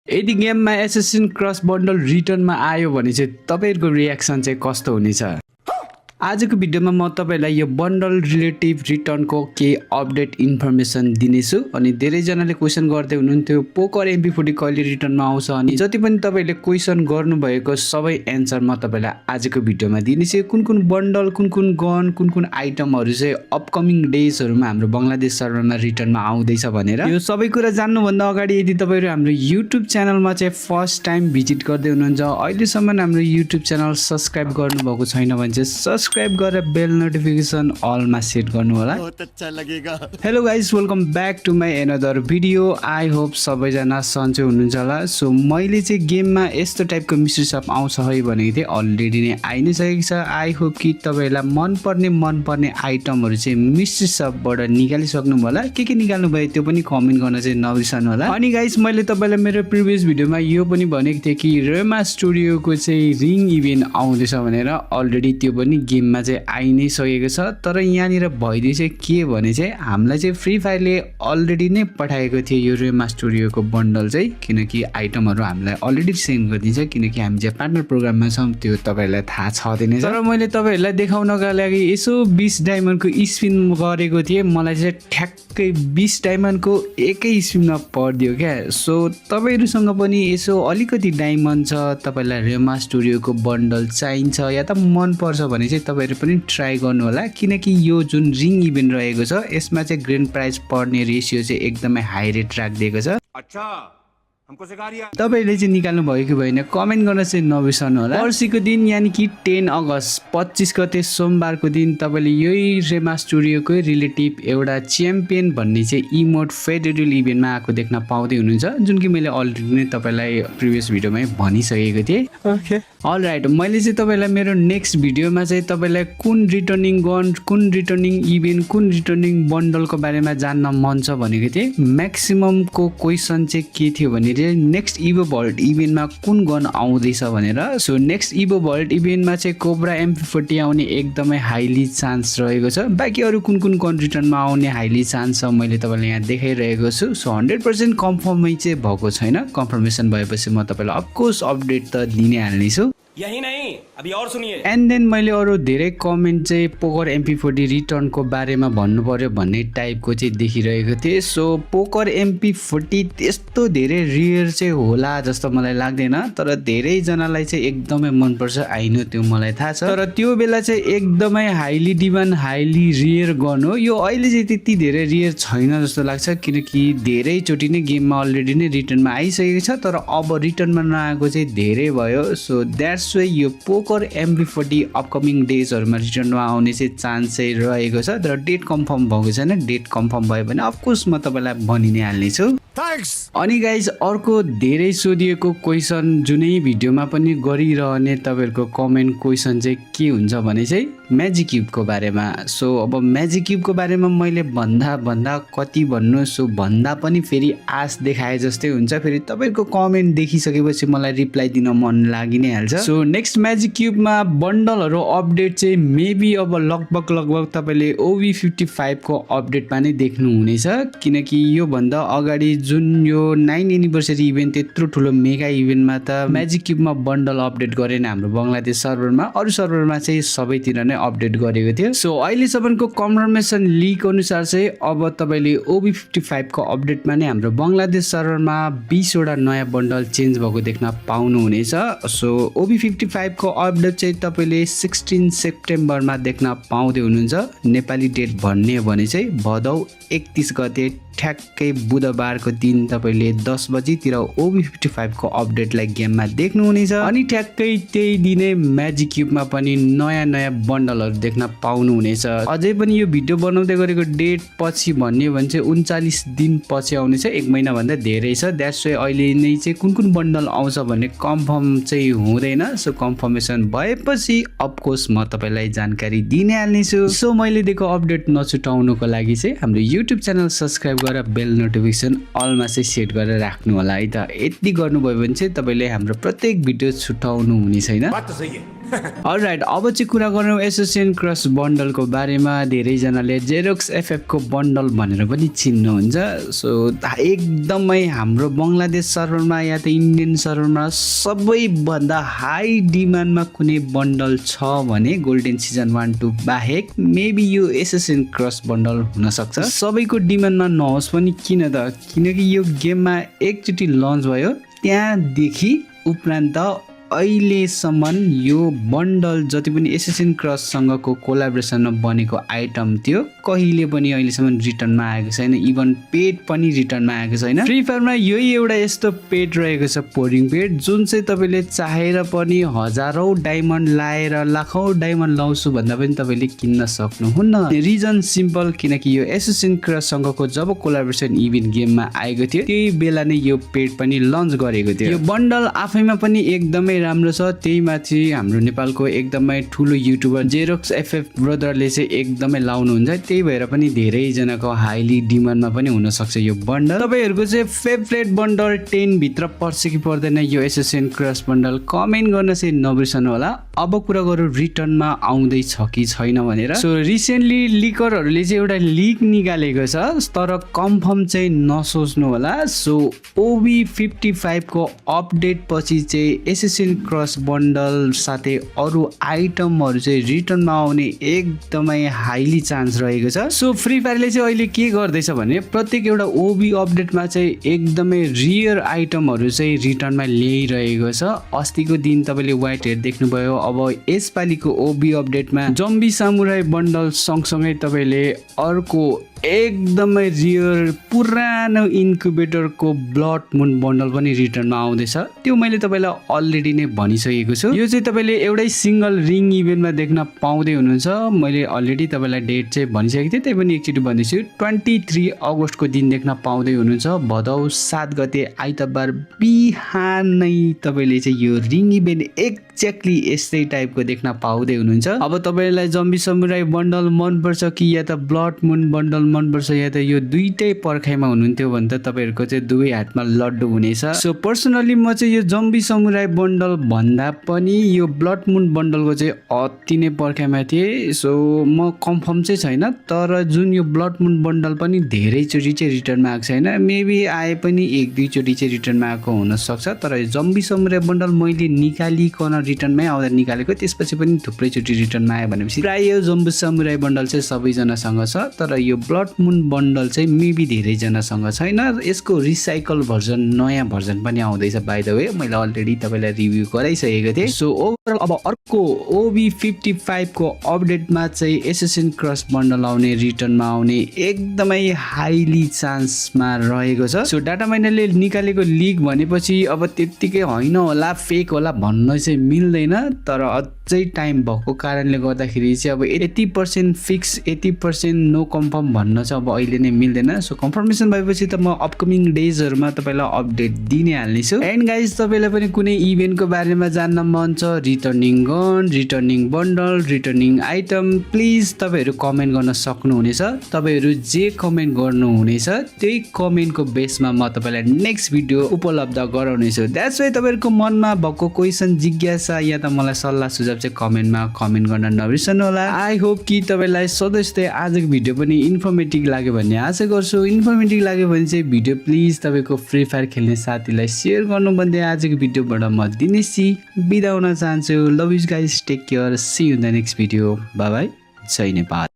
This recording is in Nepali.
यदि गेममा एसेसिन क्रस बन्डल रिटर्नमा आयो भने चाहिँ तपाईहरुको रियाक्सन चाहिँ कस्तो हुनेछ? आजको भिडियोमा म तपाईलाई यो बन्डल रिलेटिभ रिटर्नको के अपडेट इन्फर्मेसन दिनेछु अनि धेरै जनाले क्वेशन गर्दै हुनुहुन्थ्यो पोकर MP40 कहिले रिटर्नमा आउँछ अनि जति पनि तपाईले क्वेशन गर्नु भएको सबै एन्सर म तपाईलाई आजको भिडियोमा दिनेछु। कुन बन्डल कुन गन कुन आइटमहरु चाहिँ अपकमिङ डेजहरुमा हाम्रो बंगलादेश सर्भरमा रिटर्नमा आउँदैछ भनेर यो सबै कुरा जान्नु भन्दा अगाडि यदि तपाईहरु हाम्रो YouTube च्यानलमा चाहिँ फर्स्ट टाइम भिजिट गर्दै हुनुहुन्छ अहिलेसम्म हाम्रो YouTube च्यानल सब्स्क्राइब गर्नुभएको छैन भने चाहिँ सब्स्क्राइब गरेर बेल नोटिफिकेसन अल मा सेट गर्नु होला। बहुत अच्छा लगेगा। Hello guys, welcome back to my another video. I hope सबैजना सन्चै हुनुहुन्छ होला। सो मैले चाहिँ गेममा यस्तो टाइपको मिस्ट्री शप आउँछ है भनेको थिएँ, अलरेडी नै आइ नै सकेको छ। आई होप कि तपाईहरुलाई मनपर्ने आइटमहरु चाहिँ मिस्ट्री शपबाट निकालिसक्नु होला। के निकाल्नु भयो त्यो पनि कमेन्ट गर्न चाहिँ नबिर्सनु होला। अनि गाइस मैले तपाईलाई मेरो प्रिभियस भिडियोमा यो पनि भनेको थिएँ कि रेमा स्टुडियोको चाहिँ रिङ इभेन्ट आउँदैछ भनेर। अलरेडी त्यो पनि गेममा चाहिँ आइ नै सकेको छ। तर यहाँनिर भइदियो चाहिँ के भने चाहिँ हामीलाई चाहिँ फ्री फायरले अलरेडी नै पठाएको थियो यो रेमा स्टुडियोको बन्डल चाहिँ, किनकि आइटमहरु हामीलाई अलरेडी सेन्ड गरिदिन्छ किनकि हामी चाहिँ पार्टनर प्रोग्राममा छौं, त्यो तपाईहरुलाई थाहा छँदै नै छ। तर मैले तपाईहरुलाई देखाउनका लागि यसो 20 डायमन्डको स्पिन गरेको थिएँ, मलाई चाहिँ ठ्याक्कै 20 डायमन्डको एकै स्पिनमा पर्दियो क्या। सो तपाईहरुसँग पनि यसो अलिकति डायमन्ड छ, तपाईलाई रेमा स्टुडियोको बन्डल चाहिन्छ या त मन पर्छ भने चाहिँ तपाईहरु पनि ट्राई गर्नु होला, किनकि यो जुन रिङ इभेन्ट रहेको छ यसमा चाहिँ ग्रान्ड प्राइज पर्ने रेशियो चाहिँ एकदमै हाई रेट राखिदिएको छ। अच्छा हमको सिखा रिया। तपाईहरुले चाहिँ निकाल्नु भयो कि भएन कमेन्ट गर्न चाहिँ नबिर्सनु होला। पर्सिको दिन यानी कि 10 अगस्त 25 गते सोमबारको दिन तपाईले यही रेमा स्टुडियोको रिलेटिभ एउटा च्याम्पियन भन्ने चाहिँ इमोट फेडरल इभेन्टमा आएको देख्न पाउँदै हुनुहुन्छ, जुन कि मैले अलरेडी नै तपाईलाई प्रिभियस भिडियोमै भनिसकेको थिएँ। ओके अलराइट, मैले चाहिँ तपाईलाई मेरो नेक्स्ट भिडियोमा चाहिँ तपाईलाई कुन रिटर्निङ गन कुन रिटर्निङ इभेन्ट कुन रिटर्निङ बन्डलको बारेमा जान्न मन छ भनेको थिएँ। म्याक्सिममको क्वेशन चाहिँ के थियो भने नेक्स्ट इभो भल्ट इभेन्टमा कुन गन आउँदैछ भनेर। सो नेक्स्ट इभो भल्ट इभेन्टमा चाहिँ कोब्रा MP40 आउने एकदमै हाइली चान्स रहेको छ। बाँकी अरू कुन गन रिटर्नमा आउने हाइली चान्स छ मैले तपाईलाई यहाँ देखाइरहेको छु। सो 100% कन्फर्मै चाहिँ भएको छैन, कन्फर्मेसन भएपछि म तपाईलाई अफकोर्स अपडेट त दिनै हाल्नेछु। यही नहीं अभी और सुनिए। एन्ड देन मैले अरू धेरै कमेन्ट चाहिँ पोकर MP40 रिटर्नको बारेमा भन्नु पर्यो भन्ने टाइपको चाहिँ देखिरहेको थिएँ। सो पोकर MP40 त्यस्तो धेरै रियर चाहिँ होला जस्तो मलाई लाग्दैन, तर धेरैजनालाई चाहिँ एकदमै मनपर्छ, आइनो त्यो मलाई थाहा छ। तर त्यो बेला चाहिँ एकदमै highly demand highly rear gun हो। यो अहिले चाहिँ त्यति धेरै रियर छैन जस्तो लाग्छ, किनकि धेरैचोटि नै गेममा अलरेडी नै रिटर्नमा आइसकेको छ, तर अब रिटर्नमा नआएको चाहिँ धेरै भयो। सो द्याट्स यो पोकर MP40 अपकमिङ डेजहरुमा रिटर्नमा आउने चाहिँ चान्स चाहिँ रहेको छ, तर डेट कन्फर्म भएको छैन। डेट कन्फर्म भयो भने अफकोर्स म तपाईलाई भनि नै हाल्नेछु। अनि गाइज अर्को धेरै सोधिएको क्वेशन जुनै भिडियोमा पनि गरिरहने तपाईहरुको कमेन्ट क्वेशन चाहिँ के हुन्छ भने चाहिँ म्याजिक क्युबको बारेमा। सो अब म्याजिक क्युबको बारेमा मैले भन्दा कति भन्नु, सो भन्दा पनि फेरि आश देखाए जस्तै हुन्छ। फेरि तपाईहरुको कमेन्ट देखिसकेपछि मलाई रिप्लाई दिन मन लागि नै हाल्छ। सो नेक्स्ट म्याजिक क्युबमा बन्डलहरु अपडेट चाहिँ मेबी अब लगभग तपाईले OV55 को अपडेटमा नै देख्नु हुनेछ, किनकि यो भन्दा अगाडि जुन यो 9 एनिभर्सरी इभेन्ट त्यत्रो ठुलो मेगा इभेन्टमा त म्याजिक क्युबमा बन्डल अपडेट गरेन हाम्रो बंगलादेश सर्भरमा, अरु सर्भरमा चाहिँ सबैतिर नै अपडेट गरेको थियो। सो अहिलेसम्मको कन्फर्मेसन लिक अनुसार चाहिँ अब तपाईले OV55 को अपडेटमा नै हाम्रो बंगलादेश सर्भरमा 20 वटा नयाँ बन्डल चेन्ज भएको देख्न पाउनु हुनेछ। सो OV55 को अपडेट चाहिँ तपाईले 16 सेप्टेम्बरमा देख्न पाउँदै हुनुहुन्छ। नेपाली डेट भन्ने हो भने चाहिँ भदौ 31 गते ठ्याक्कै बुधबारको दिन तपाईले 10 बजेतिर OV55 को अपडेटलाई गेममा देख्नु हुनेछ। अनि ठ्याक्कै त्यही दिनै म्याजिक क्युबमा पनि नयाँ बन्डलहरु देख्न पाउनु हुनेछ। अझै पनि यो भिडियो बनाउँदै गरेको डेट पछि भन्ने भने चाहिँ 39 दिन पछि आउनेछ, 1 महिना भन्दा धेरै छ। द्याट्स व्हाइ अहिले नै चाहिँ कुन बन्डल आउँछ भन्ने कन्फर्म चाहिँ हुँदैन। सो कन्फर्मेसन भएपछि अफकोर्स म तपाईलाई जानकारी दिनै हाल्नेछु। सो मैले दिएको अपडेट नछुटाउनुको लागि चाहिँ हाम्रो YouTube च्यानल सब्स्क्राइब गरेर बेल नोटिफिकेसन अलमा चाहिँ सेट गरेर राख्नु होला है त। यति गर्नुभयो भने चाहिँ तपाईले हाम्रो प्रत्येक भिडियो छुटाउनु हुने छैन। बात त सही है। अलराइट, अब चाहिँ कुरा गरौँ एसोसिएसन क्रस बन्डलको बारेमा। धेरैजनाले जेरोक्स एफएफको बन्डल भनेर पनि चिन्नुहुन्छ। सो एकदमै हाम्रो बङ्गलादेश सर्भरमा या त इन्डियन सर्भरमा सबैभन्दा हाई डिमान्डमा कुनै बन्डल छ भने गोल्डन सिजन 1-2 बाहेक मेबी यो एसोसिएसन क्रस बन्डल हुनसक्छ। सबैको डिमान्डमा नहोस् पनि, किन त? किनकि यो गेममा एकचोटि लन्च भयो त्यहाँदेखि उपरान्त अहिलेसम्म यो बन्डल जति पनि एसोसिएसन क्रससँगको कोलाब्रेसनमा बनेको आइटम थियो कहिले पनि अहिलेसम्म रिटर्नमा आएको छैन। इभन पेड पनि रिटर्नमा आएको छैन। फ्री फायरमा यही एउटा यस्तो पेड रहेको छ, पोरिङ पेड, जुन चाहिँ तपाईँले चाहेर पनि हजारौँ डायमन्ड लाएर लाखौँ डायमन्ड लाउँछु भन्दा पनि तपाईँले किन्न सक्नुहुन्न। रिजन सिम्पल, किनकि यो एसोसिएसन क्रससँगको जब कोलाब्रेसन इभेन्ट गेममा आएको थियो त्यही बेला नै यो पेड पनि लन्च गरेको थियो। यो बन्डल आफैमा पनि एकदमै राम्रो छ। त्यही माथि हाम्रो नेपालको एकदमै ठुलो युट्युबर जेरोक्स एफएफ ब्रदरले चाहिँ एकदमै लाउनुहुन्छ। त्यही भएर पनि धेरैजनाको हाइली डिमान्डमा पनि हुनसक्छ यो बन्डल। तपाईँहरूको चाहिँ फेभरेट बन्डल 10 भित्र पर्छ कि पर्दैन यो एसोसिएसन क्रस बन्डल? कमेन्ट गर्न चाहिँ नबिर्सनु होला। अब कुरा गरौँ रिटर्नमा आउँदैछ कि छैन भनेर। सो रिसेन्टली लिकरहरूले चाहिँ एउटा लिक निकालेको छ, तर कन्फर्म चाहिँ नसोच्नु होला। सो OB55 को अपडेट पछि चाहिँ एसोसिएसन क्रस बन्डल साथै अरू आइटमहरू चाहिँ रिटर्नमा आउने एकदमै हाइली चान्स रहेको छ। सो फ्री फायरले चाहिँ अहिले के गर्दैछ भने प्रत्येक एउटा ओबी अपडेटमा चाहिँ एकदमै रियर आइटमहरू चाहिँ रिटर्नमा ल्याइरहेको छ। अस्तिको दिन तपाईँले व्हाइट हेड देख्नुभयो। अब यसपालिको ओबी अपडेटमा जम्बी सामुराई बन्डल सँगसँगै तपाईँले अर्को एकदमै रियर पुरानो इन्क्युबेटरको ब्लड मुन बन्डल पनि रिटर्नमा आउँदैछ। त्यो मैले तपाईँलाई अलरेडी नै भनिसकेको छु। यो चाहिँ तपाईँले एउटै सिङ्गल रिङ इभेन्टमा देख्न पाउँदै हुनुहुन्छ। मैले अलरेडी तपाईँलाई डेट चाहिँ भनिसकेको थिएँ, त्यही पनि एकचोटि भन्दैछु। 23 अगस्तको दिन देख्न पाउँदै हुनुहुन्छ। भदौ 7 गते आइतबार बिहानै तपाईँले चाहिँ यो रिङ इभेन्ट एक्ज्याक्टली यस्तै टाइपको देख्न पाउँदै हुनुहुन्छ। अब तपाईँलाई जम्बी समुराई बन्डल मनपर्छ कि या त ब्लड मुन बन्डल मनपर्छ या त यो दुईटै पर्खाइमा हुनुहुन्थ्यो भने त तपाईँहरूको चाहिँ दुवै हातमा लड्डु हुनेछ। सो पर्सनली म चाहिँ यो जम्बी समुराई बन्डल भन्दा पनि यो ब्लड मुन बन्डलको चाहिँ अति नै पर्खाइमा थिएँ। सो म कन्फर्म चाहिँ छैन, तर जुन यो ब्लड मुन बन्डल पनि धेरैचोटि चाहिँ रिटर्नमा आएको छैन। मेबी आए पनि 1-2 चोटि चाहिँ रिटर्नमा आएको हुनसक्छ। तर यो जम्बी समुराई बन्डल मैले निकालिकन रिटर्नमै आउँदा निकालेको, त्यसपछि पनि थुप्रैचोटि रिटर्नमा आयो भनेपछि प्राय यो जम्बी समुराई बन्डल चाहिँ सबैजनासँग छ। तर यो ब्लड मुन बन्डल चाहिँ मेबी धेरैजनासँग छैन। यसको रिसाइकल भर्जन नयाँ भर्जन पनि आउँदैछ। बाइ द वे मैले अलरेडी तपाईँलाई रिभ्यू गराइसकेको थिएँ। सो ओभरअल अब अर्को OB55 को अपडेटमा चाहिँ एसोसिएसन क्रस बन्डल आउने, रिटर्नमा आउने एकदमै हाइली चान्समा रहेको छ। सो डाटा माइनरले निकालेको लिक भनेपछि अब त्यत्तिकै होइन होला, फेक होला भन्न चाहिँ मिल्दैन। तर अझै टाइम भएको कारणले गर्दाखेरि चाहिँ अब 80% फिक्स 80% नो कन्फर्म भन्न चाहिँ अब अहिले नै मिल्दैन। सो कन्फर्मेसन भएपछि त म अपकमिङ डेजहरूमा तपाईँलाई अपडेट दिनै हाल्नेछु। एन्ड गाइज, तपाईँलाई पनि कुनै इभेन्टको बारेमा जान्न मन छ, returning gun, returning bundle, returning item, please तपाईँहरू कमेन्ट गर्न सक्नुहुनेछ। तपाईँहरू जे कमेन्ट गर्नुहुनेछ त्यही कमेन्टको बेसमा म तपाईँलाई नेक्स्ट भिडियो उपलब्ध गराउनेछु। द्याट्स वाइ तपाईँहरूको मनमा भएको क्वेसन, जिज्ञासा या त मलाई सल्लाह सुझाव चाहिँ कमेन्टमा कमेन्ट गर्न नबिर्सनु होला। आई होप कि तपाईँलाई सधैँ जस्तै आजको भिडियो पनि इन्फर्मेटिभ लाग्यो भन्ने आशा गर्छु। इन्फर्मेटिभ लाग्यो भने चाहिँ भिडियो प्लिज तपाईँको फ्री फायर खेल्ने साथीलाई सेयर गर्नु भन्दै आजको भिडियोबाट म दिनेश बिदा हुन चाहन्छु। Love you guys, take care, see you in the next video. Bye bye, जय नेपाल।